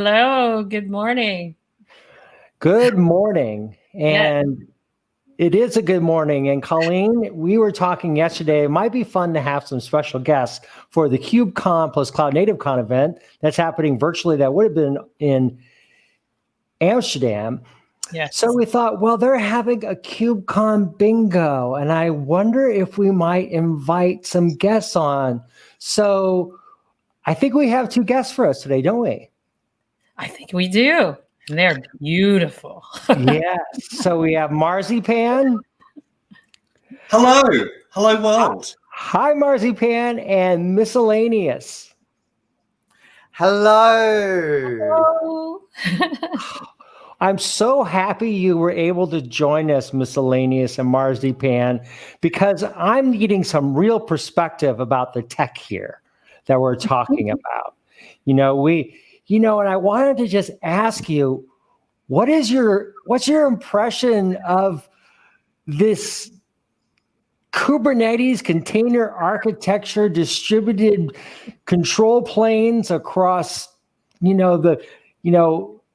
Hello, good morning. Good morning. Yes, And it is a good morning. And Colleen, we were talking yesterday. It might be fun to have some special guests for the KubeCon plus Cloud Native Con event that's happening virtually. That would have been in Amsterdam. So yes. we thought, well, they're having a KubeCon bingo, and I wonder if we might invite some guests on. So I think we have two guests for us today, don't we? I think we do. And they're beautiful. Yes. So we have Marzipan. Hello. Hello, world. Hi, Marzipan and Miscellaneous. Hello. Hello. I'm so happy you were able to join us, Miscellaneous and Marzipan, because I'm needing some real perspective about the tech here that we're talking about. And I wanted to just ask you, what's your impression of this Kubernetes container architecture, distributed control planes across,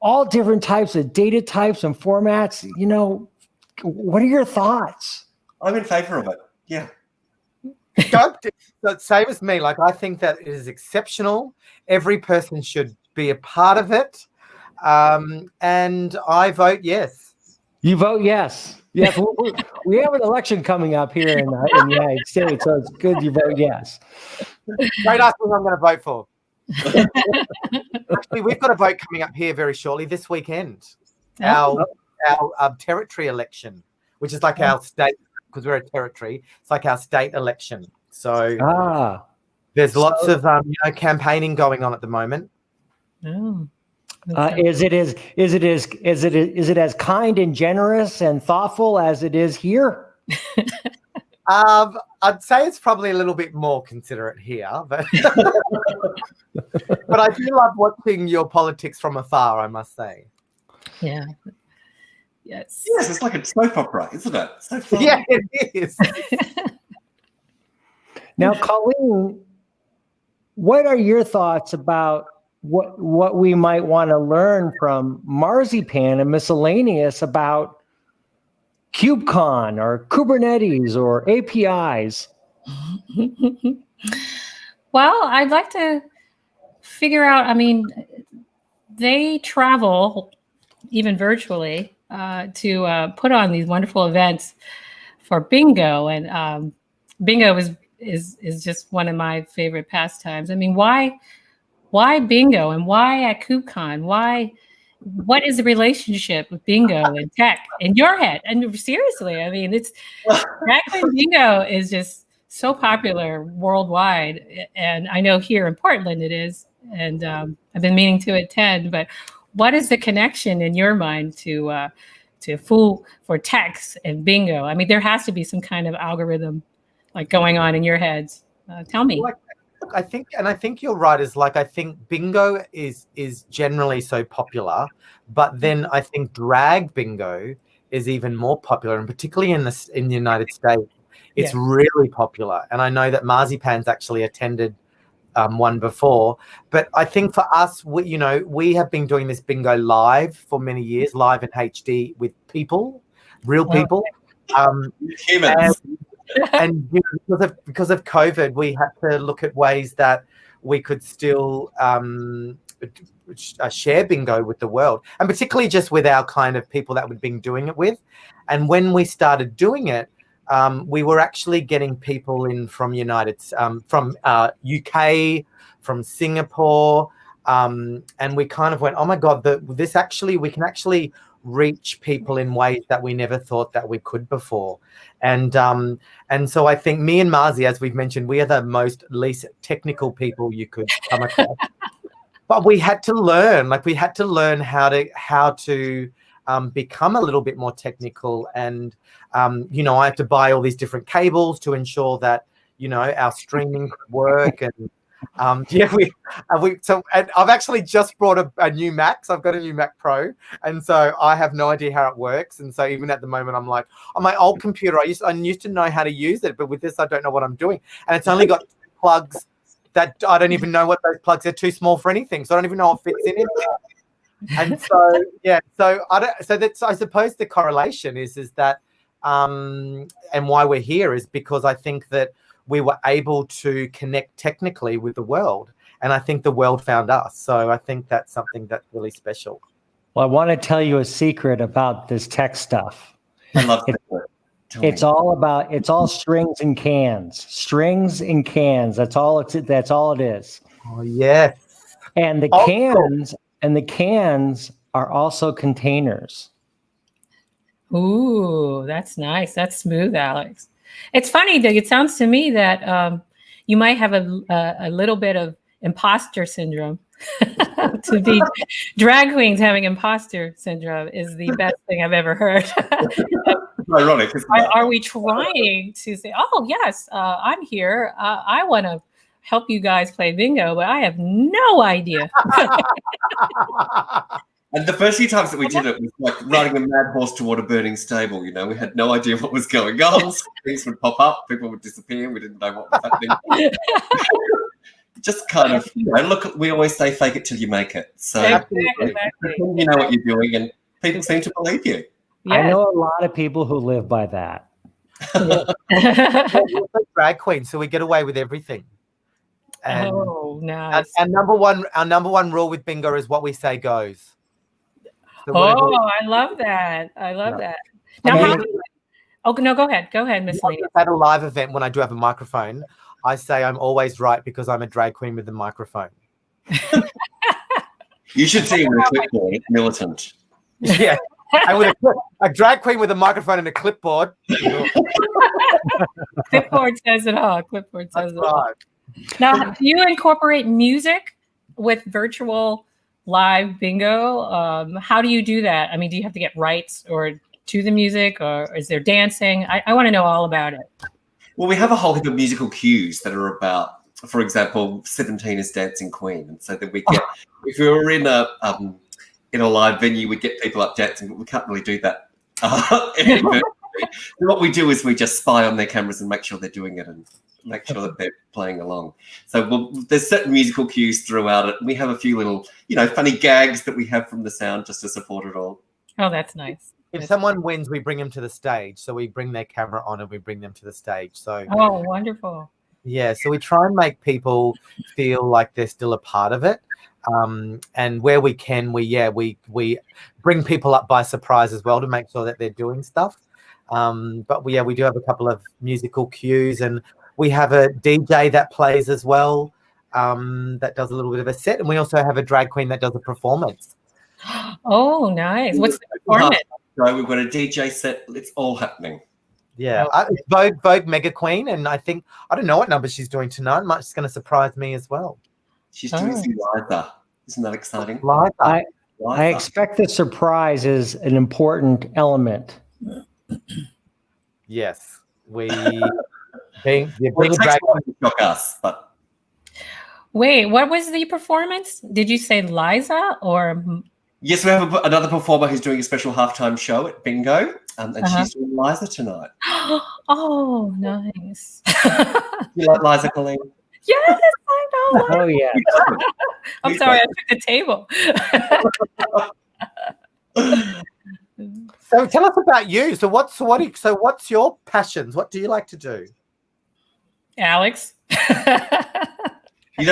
all different types of data types and formats? What are your thoughts? I'm in favor of it. Yeah. Same as me. Like, I think that it is exceptional. Every person should be a part of it. And I vote yes. You vote yes. Yes, we have an election coming up here in the United States, so it's good you vote yes. Don't ask me who I'm going to vote for. Actually, we've got a vote coming up here very shortly this weekend. Our territory election, which is like our state, because we're a territory. It's like our state election. So there's lots of campaigning going on at the moment. Oh, Is it as kind and generous and thoughtful as it is here? I'd say it's probably a little bit more considerate here, but but I do love watching your politics from afar, I must say. yeah. Yes. Yes, it's like a soap opera, isn't it? So fun. Yeah, it is. Now, Colleen, what are your thoughts about what we might want to learn from Marzipan and Miscellaneous about KubeCon or Kubernetes or APIs? Well, I'd like to figure out, they travel even virtually to put on these wonderful events for bingo. And bingo is just one of my favorite pastimes. Why bingo and why at KubeCon? What is the relationship with bingo and tech in your head? And seriously, it's bingo is just so popular worldwide, and I know here in Portland it is. And I've been meaning to attend. But what is the connection in your mind to Fool for Techs and bingo? There has to be some kind of algorithm like going on in your heads. Tell me. I think you're right. I think bingo is generally so popular, but then I think drag bingo is even more popular, and particularly in the United States, it's really popular. And I know that Marzipan's actually attended one before, but I think for us, we have been doing this bingo live for many years, live in HD with people, real people, Humans. and because of COVID, we had to look at ways that we could still share bingo with the world, and particularly just with our kind of people that we've been doing it with. And when we started doing it, we were actually getting people in from UK, from Singapore, and we kind of went, oh my God, we can actually reach people in ways that we never thought that we could before. And so I think me and Marzi, as we've mentioned, we are the least technical people you could come across. But we had to learn, how to become a little bit more technical. And, I had to buy all these different cables to ensure that, our streaming could work. And and I've actually just brought a new Mac. So I've got a new Mac Pro, and so I have no idea how it works. And so even at the moment, I'm like, on my old computer, I used to know how to use it, but with this, I don't know what I'm doing. And it's only got plugs that I don't even know what those plugs are, too small for anything. So I don't even know what fits in it. And so I suppose the correlation is that and why we're here is because I think that we were able to connect technically with the world, and I think the world found us. So I think that's something that's really special. Well, I want to tell you a secret about this tech stuff. I love it. It's all strings and cans. Strings and cans. That's all it is. Oh yes. And the cans are also containers. Ooh, that's nice. That's smooth, Alex. It's funny, though. It sounds to me that you might have a little bit of imposter syndrome. To be drag queens having imposter syndrome is the best thing I've ever heard. Ironic. Are we trying to say, oh, yes, I'm here. I want to help you guys play bingo, but I have no idea. And the first few times that we did it was like riding a mad horse toward a burning stable. You know, we had no idea what was going on. Things would pop up, people would disappear. We didn't know what was happening. Just kind of, look, we always say fake it till you make it. So Exactly. you know what you're doing, and people seem to believe you. I know a lot of people who live by that. We're drag queens, so we get away with everything. And nice. Our number one rule with bingo is what we say goes. So I love that. I love that. Now, go ahead. Go ahead, Miss Lena. At a live event, when I do have a microphone, I say I'm always right because I'm a drag queen with a microphone. You should see him with a clipboard. It's militant. Yeah. And with a drag queen with a microphone and a clipboard. Clipboard says it all. Clipboard says it all. Now, do you incorporate music with virtual live bingo? How do you do that? I mean, do you have to get rights or to the music, or is there dancing? I want to know all about it. Well, we have a whole heap of musical cues that are about, for example, 17 is Dancing Queen. And so that we get, if we were in a live venue, we'd get people up dancing, but we can't really do that. What we do is we just spy on their cameras and make sure they're doing it and make sure that they're playing along. So there's certain musical cues throughout it. We have a few little, funny gags that we have from the sound just to support it all. Oh, that's nice. If someone wins, we bring them to the stage. So we bring their camera on and we bring them to the stage. So wonderful. Yeah, so we try and make people feel like they're still a part of it. And where we can, we bring people up by surprise as well to make sure that they're doing stuff. But we do have a couple of musical cues, and we have a DJ that plays as well, that does a little bit of a set, and we also have a drag queen that does a performance. Oh, nice. What's the performance? So we've got a DJ set. It's all happening. Yeah, it's Vogue Mega Queen, and I don't know what number she's doing tonight. It's going to surprise me as well. She's doing some Liza. Isn't that exciting? I expect the surprise is an important element. Yes, being a drag queen shock us, but. Wait, what was the performance? Did you say Liza or? Yes, we have another performer who's doing a special halftime show at Bingo, and she's doing Liza tonight. Oh, nice. You like Liza, Colleen? Yes, I know. Oh, yeah. I'm sorry, I took the table. So tell us about you. So what's your passions? What do you like to do? Alex? I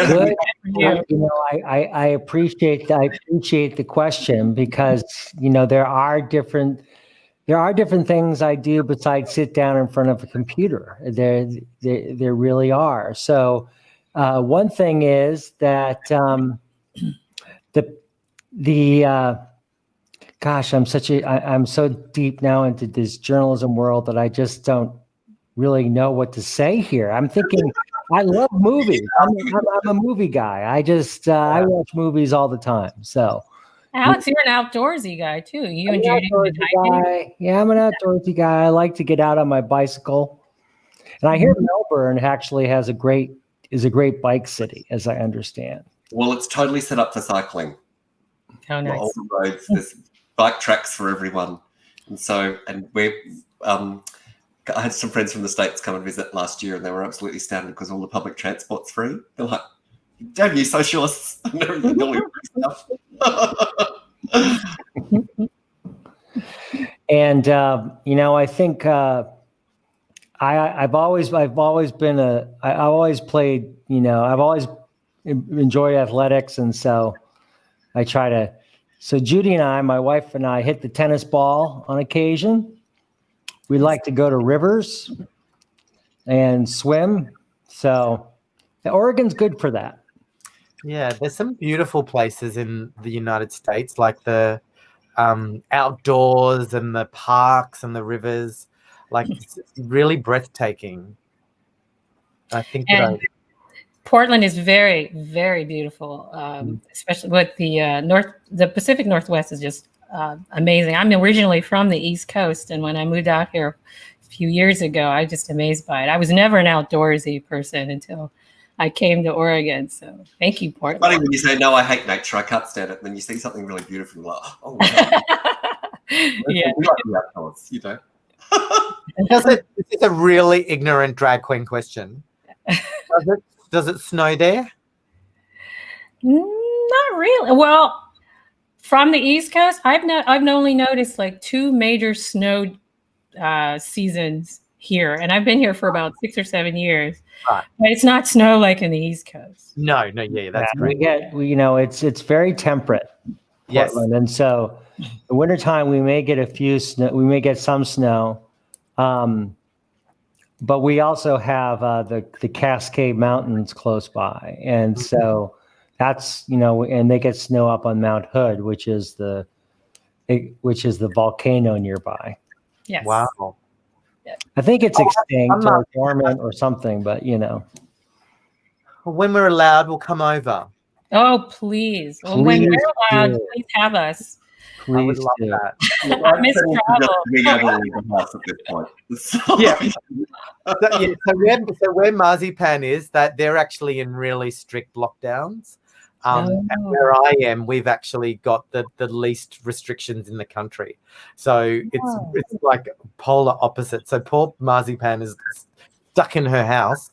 appreciate the question, because there are different things I do besides sit down in front of a computer. There really are. So one thing is that I'm so deep now into this journalism world that I just don't really know what to say here. I'm thinking, I love movies. I'm a movie guy. I watch movies all the time. So, Alex, you're an outdoorsy guy too. You enjoy hiking? Yeah, I'm an outdoorsy guy. I like to get out on my bicycle. And I hear Melbourne actually is a great bike city, as I understand. Well, it's totally set up for cycling. Oh, nice. All the roads, there's bike tracks for everyone. And we're I had some friends from the States come and visit last year, and they were absolutely astounded because all the public transport's free. They're like, damn you socialists and everything, all your free stuff. And I think I've always been I've always played. I've always enjoyed athletics, and so I try to. So Judy and I, my wife and I, hit the tennis ball on occasion. We like to go to rivers and swim. So Oregon's good for that. Yeah, there's some beautiful places in the United States, like the outdoors and the parks and the rivers. Like, it's really breathtaking. I think that Portland is very, very beautiful, especially with the Pacific Northwest is just amazing. I'm originally from the East Coast, and when I moved out here a few years ago, I was just amazed by it. I was never an outdoorsy person until I came to Oregon. So thank you, Portland. Funny when you say, no, I hate nature, I can't stand it. Then you see something really beautiful, you're like, oh, wow. Yeah. We like the outdoors, this is a really ignorant drag queen question. Does it snow there? Not really. Well, from the East Coast, I've only noticed like 2 major snow seasons here, and I've been here for about 6 or 7 years. Right. But it's not snow like in the East Coast. No, yeah, that's great. It's very temperate, Portland, Yes. and so the wintertime we may get a few snow. We may get some snow. But we also have the Cascade Mountains close by, and so that's and they get snow up on Mount Hood, which is the volcano nearby. Yes. Wow. I think it's extinct or dormant or something, but When we're allowed, we'll come over. Oh, please. Well, when Please you're allowed, do. please have us. I would Please love do. that. I miss travel. Being able to leave the house at this point. Yeah. So where Marzipan is, that they're actually in really strict lockdowns. And where I am, we've actually got the least restrictions in the country. So it's like polar opposite. So poor Marzipan is stuck in her house.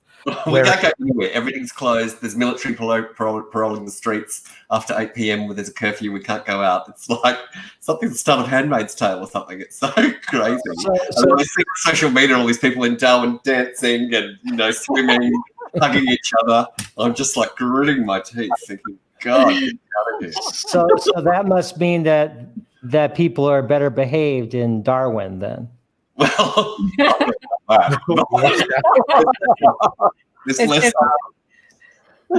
We can't go anywhere. Everything's closed. There's military patrolling the streets after 8 p.m. where there's a curfew. We can't go out. It's like something the start of Handmaid's Tale or something. It's so crazy. So I see on social media all these people in Darwin dancing and swimming, hugging each other. I'm just like gritting my teeth, thinking, God, get out of here. So that must mean that people are better behaved in Darwin then. Well, this list.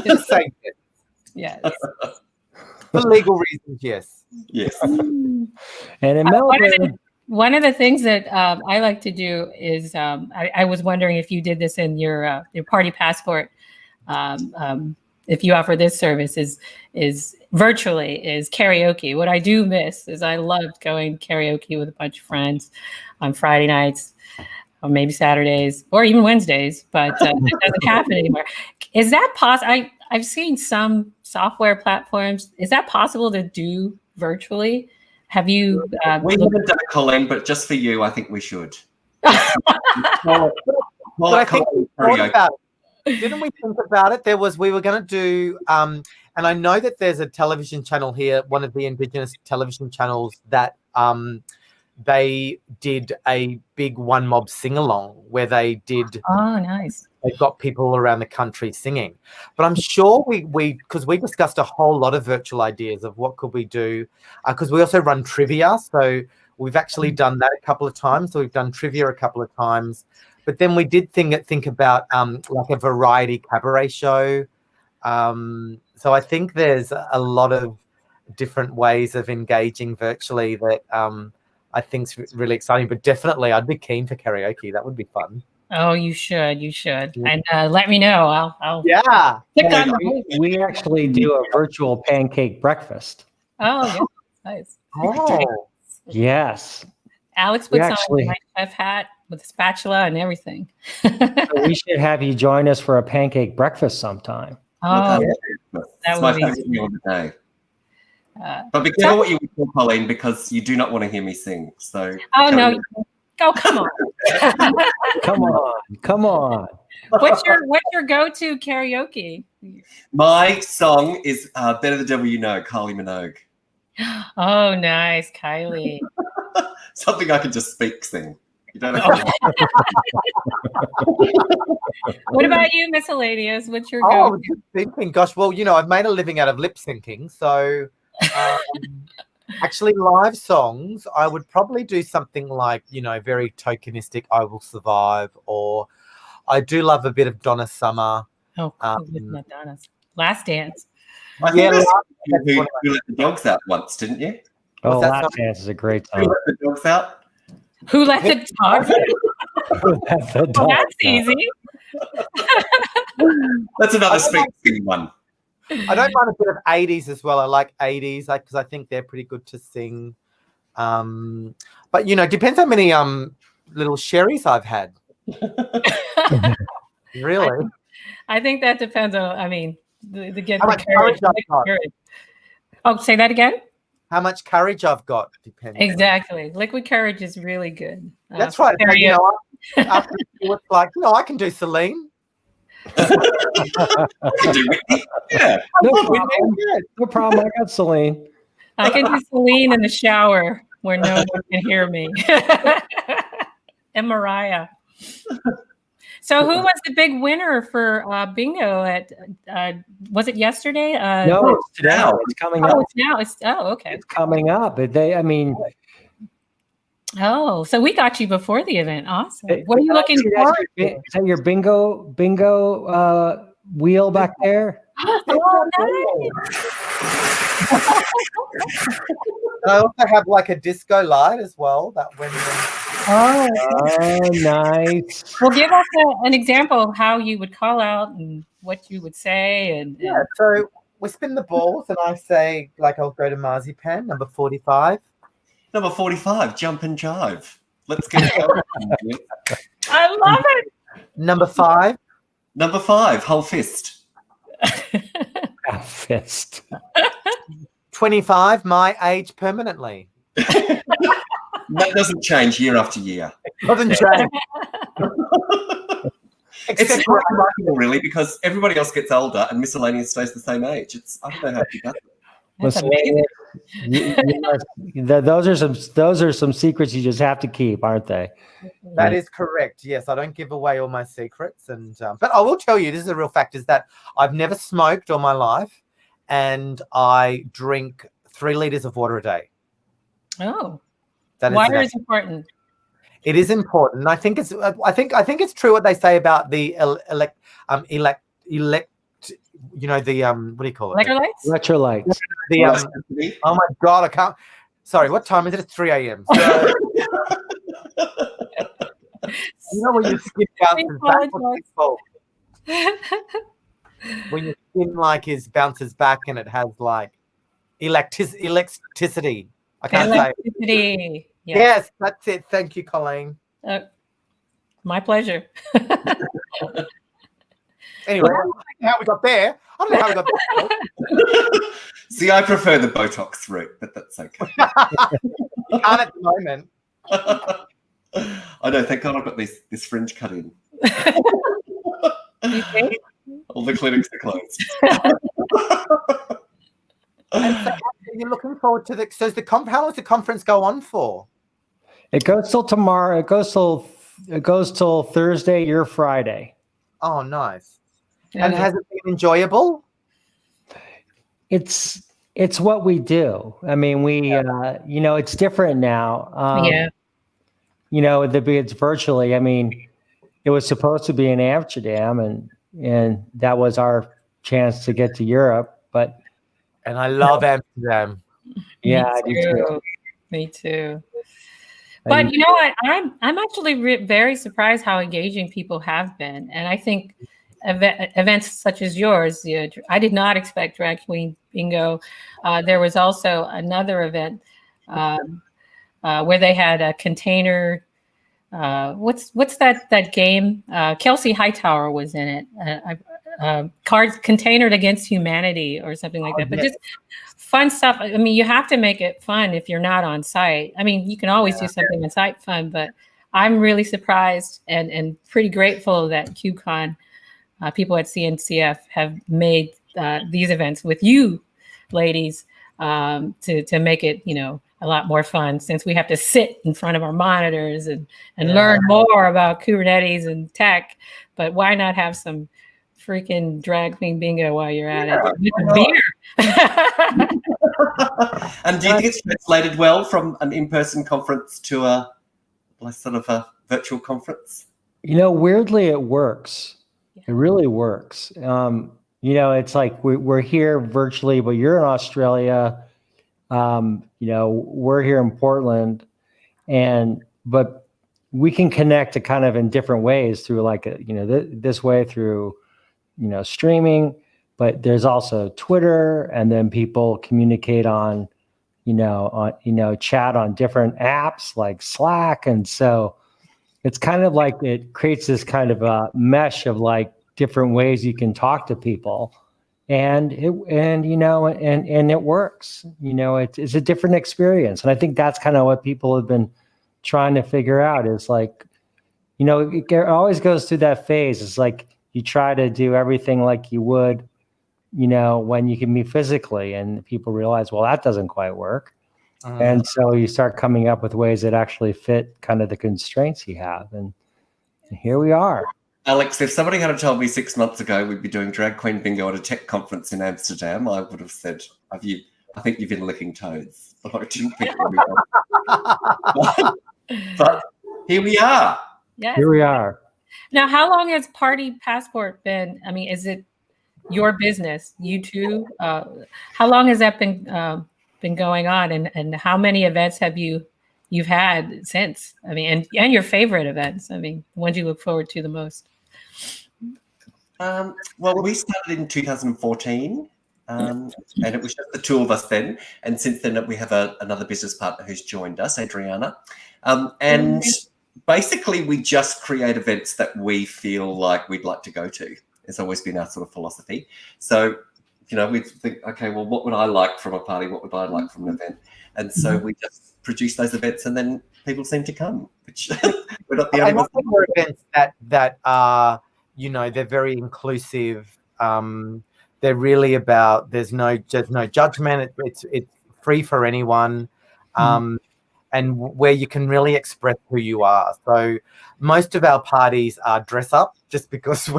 Just saying it. Yes. For legal reasons, yes. Yes. And in Melbourne, One of the things that I like to do is I was wondering if you did this in your party passport. If you offer this service is virtually is karaoke. What I do miss is I loved going karaoke with a bunch of friends on Friday nights, or maybe Saturdays, or even Wednesdays. But it doesn't happen anymore. Is that possible? I've seen some software platforms. Is that possible to do virtually? Have you? We haven't done it, Colleen, but just for you, I think we should. But I think we thought about it. Didn't we think about it? We were going to do, and I know that there's a television channel here, one of the Indigenous television channels that they did a big one mob sing along where they did. Oh, nice. They got people around the country singing, but I'm sure because we discussed a whole lot of virtual ideas of what could we do, because we also run trivia, so we've actually done that a couple of times. So we've done trivia a couple of times. But then we did think about like a variety cabaret show. So I think there's a lot of different ways of engaging virtually that I think's really exciting. But definitely, I'd be keen for karaoke. That would be fun. Oh, you should. Yeah. And let me know. I'll click on we actually do a virtual pancake breakfast. Oh, yeah, nice. Oh, yes. Alex puts on my chef hat with a spatula and everything. So we should have you join us for a pancake breakfast sometime. Oh, that's my favorite meal of the day. But be careful what you call Colleen, because you do not want to hear me sing. So no! Oh, come on! come on! What's your go-to karaoke? My song is "Better the Devil You Know," Kylie Minogue. Oh, nice, Kylie. Something I can just sing. You don't have to. What about you, Miscellaneous? What's your Oh, go-to? just thinking, gosh, well, I've made a living out of lip syncing. So actually live songs, I would probably do something like, very tokenistic, I Will Survive, or I do love a bit of Donna Summer. Oh, with Madonna's Last Dance. I think Yeah, you let the dogs out once, didn't you? Oh, What's that Last song? Dance is a great You song. let the dogs out. Who let the dogs? That's the Oh, dog. that's easy. That's another speaking one. I don't mind a bit of 80s as well. I like 80s because I think they're pretty good to sing. But depends how many little sherries I've had. Really? I think that depends on. I mean, the How much courage I've got. Oh, say that again. How much courage I've got depends. Exactly. Liquid courage is really good. That's right. So, after it's like, I can do Celine. Yeah. No problem. I got Celine. I can do Celine in the shower where no one can hear me. And Mariah. So who was the big winner for bingo at was it yesterday? No, it's today. now. It's coming up. It's now. Okay. It's coming up. Oh, so we got you before the event. Awesome. What are you looking for? Is that your bingo wheel back there? Oh, nice. I also have like a disco light as well. That when Oh, nice. Well, give us an example of how you would call out and what you would say. And so we spin the balls and I say, like, I'll go to Marzi Pan, number 45. Number 45, jump and jive. Let's get it going. I love it. Number 5. Number 5, whole fist. Fist. 25, my age permanently. That doesn't change year after year. Doesn't change. It's quite remarkable, really, because everybody else gets older and Miscellaneous stays the same age. I don't know how she does it. That's amazing. Those are some secrets you just have to keep, aren't they? That is correct. Yes, I don't give away all my secrets, but I will tell you, this is a real fact: is that I've never smoked all my life, and I drink 3 liters of water a day. Oh, Water is important. It is important. I think it's. I think it's true what they say about the what do you call it? Electrolytes? Electrolytes. Oh my God, I can't. Sorry, what time is it? It's 3 a.m. So, when your skin bounces back, what's it called? When your skin bounces back and it has like electricity. I can't say. Electricity. Yeah. Yes, that's it. Thank you, Colleen. My pleasure. Anyway, I don't know how we got there. I don't know how we got there. See, I prefer the Botox route, but that's okay. You can't at the moment. I know, thank God I've got this fringe cut in. You think? All the clinics are closed. And so you're looking forward to how long does the conference go on for? It goes till tomorrow. It goes till Thursday, your Friday. Oh, nice. And has it been enjoyable? It's what we do. I mean, it's different now. It's virtually. I mean, it was supposed to be in Amsterdam, and that was our chance to get to Europe. And I love Amsterdam. Yeah, I do too. Me too. But you know what? I'm actually very surprised how engaging people have been, and I think events such as yours. I did not expect Drag Queen Bingo. There was also another event where they had a container. What's that game? Kelsey Hightower was in it. Cards Containered Against Humanity or something like that. But just fun stuff. I mean, you have to make it fun if you're not on site. I mean, you can always do something on site fun, but I'm really surprised and pretty grateful that QCon people at CNCF have made these events with you ladies to make it, a lot more fun, since we have to sit in front of our monitors and learn more about Kubernetes and tech. But why not have some freaking drag queen bingo while you're at it with beer? And do you think it's translated well from an in-person conference to a sort of a virtual conference? Weirdly, it works. It really works. It's like we're here virtually, but you're in Australia. We're here in Portland, but we can connect kind of in different ways through this way through, streaming, but there's also Twitter, and then people communicate on, chat on different apps like Slack. And so it's kind of like it creates this kind of a mesh of like different ways you can talk to people. And it works. It's a different experience, and I think that's kind of what people have been trying to figure out. Is like, it always goes through that phase. It's like you try to do everything like you would, when you can meet physically, and people realize, well, that doesn't quite work, and so you start coming up with ways that actually fit kind of the constraints you have, and here we are. Alex, if somebody had told me 6 months ago we'd be doing drag queen bingo at a tech conference in Amsterdam, I would have said, I think you've been licking toads. I didn't think it would be but here we are. Yes. Here we are. Now, how long has Party Passport been? I mean, is it your business, you two? How long has that been going on, and how many events have you've had since? I mean, and your favorite events. I mean, ones you look forward to the most. Well, we started in 2014, and it was just the two of us then. And since then, we have another business partner who's joined us, Adriana. And basically, we just create events that we feel like we'd like to go to. It's always been our sort of philosophy. So, we think, okay, well, what would I like from a party? What would I like from an event? And so we just produce those events, and then people seem to come, which we're not the only ones. We're events that are, they're very inclusive. They're really about, there's no judgment. It's free for anyone. And where you can really express who you are. So most of our parties are dress up, just because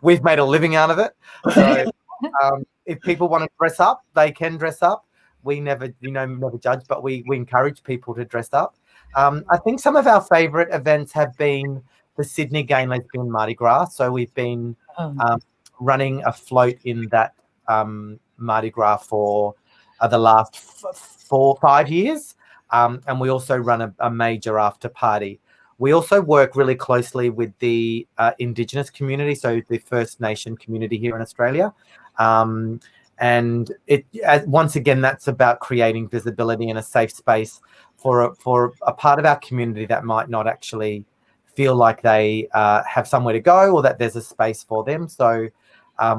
we've made a living out of it. So if people want to dress up, they can dress up. We never judge, but we encourage people to dress up. I think some of our favourite events have been the Sydney Gay Lesbian Mardi Gras. So we've been running a float in that Mardi Gras for the last 4-5 years. And we also run a major after party. We also work really closely with the Indigenous community, so the First Nation community here in Australia. And once again, that's about creating visibility and a safe space for a part of our community that might not actually feel like they have somewhere to go, or that there's a space for them. So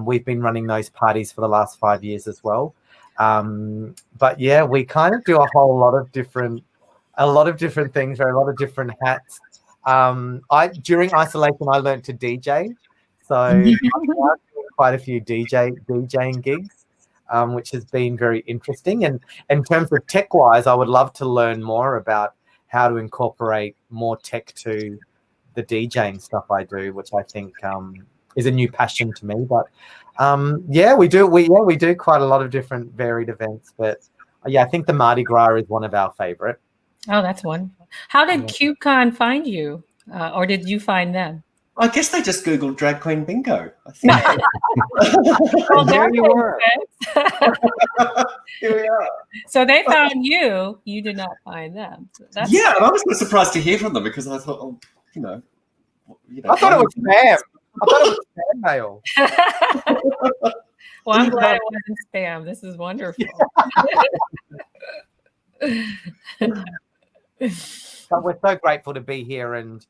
we've been running those parties for the last 5 years as well. But yeah, we kind of do a whole lot of different things, or a lot of different hats. During isolation, I learned to DJ, so I'm doing quite a few DJing gigs, which has been very interesting. And in terms of tech-wise, I would love to learn more about how to incorporate more tech to the DJing stuff I do, which I think is a new passion to me. But we do quite a lot of different varied events. But I think the Mardi Gras is one of our favorite. Oh, that's wonderful. How did KubeCon find you, or did you find them? I guess they just Googled drag queen bingo. I think. Well, there you were. Here we are. So they found you. You did not find them. So and I was surprised to hear from them, because I thought, I thought it was spam. I thought it was spam mail. Well, I'm glad it wasn't spam. This is wonderful. But we're so grateful to be here, and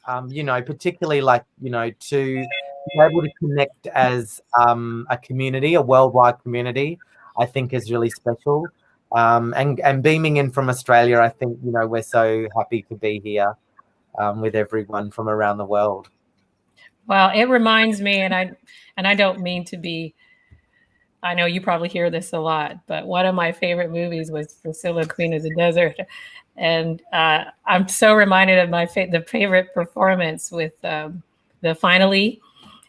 particularly to be able to connect as a community, a worldwide community, I think is really special. And beaming in from Australia, I think we're so happy to be here with everyone from around the world. Well, it reminds me, and I don't mean to be I know you probably hear this a lot, but one of my favorite movies was Priscilla, Queen of the Desert. And I'm so reminded of the favorite performance with the finale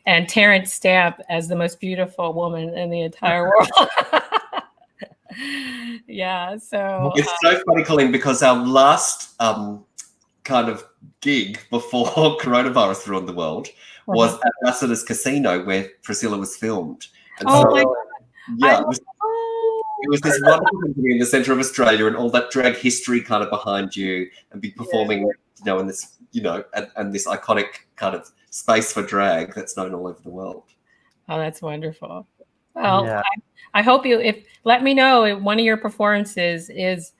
and Terrence Stamp as the most beautiful woman in the entire world. Yeah, so It's so funny, Colleen, because our last kind of gig before coronavirus ruined the world was at Lassiter's Casino, where Priscilla was filmed. And oh so, my God. yeah, it was this wonderful company in the centre of Australia, and all that drag history kind of behind you, and be performing, you know, in this, you know, and this iconic kind of space for drag that's known all over the world. Oh, that's wonderful. Well, I hope let me know if one of your performances is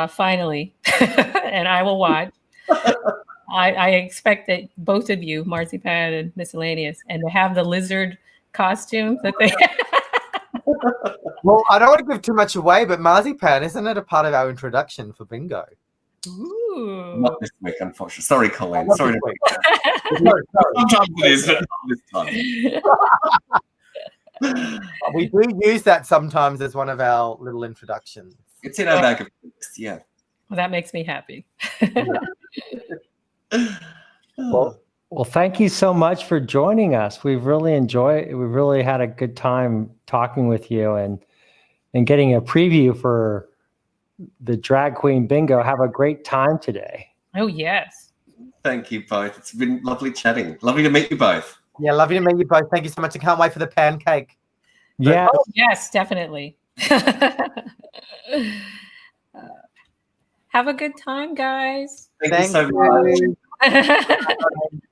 finally, and I will watch. I expect that both of you, Marzipan and Miscellaneous, and to have the lizard costume that they. Well, I don't want to give too much away, but Marzipan, isn't it a part of our introduction for bingo? Ooh. Not this week, unfortunately. Sorry, Colleen. Not Sorry. this week. Sometimes it is, but not this time. We do use that sometimes as one of our little introductions. It's in our bag of tricks, yeah. Well, that makes me happy. Well, thank you so much for joining us. We've really had a good time talking with you and getting a preview for the Drag Queen Bingo. Have a great time today. Oh, yes. Thank you both. It's been lovely chatting. Lovely to meet you both. Yeah, lovely to meet you both. Thank you so much. I can't wait for the pancake. Yeah. Oh, yes, definitely. Have a good time, guys. Thank you so much. much.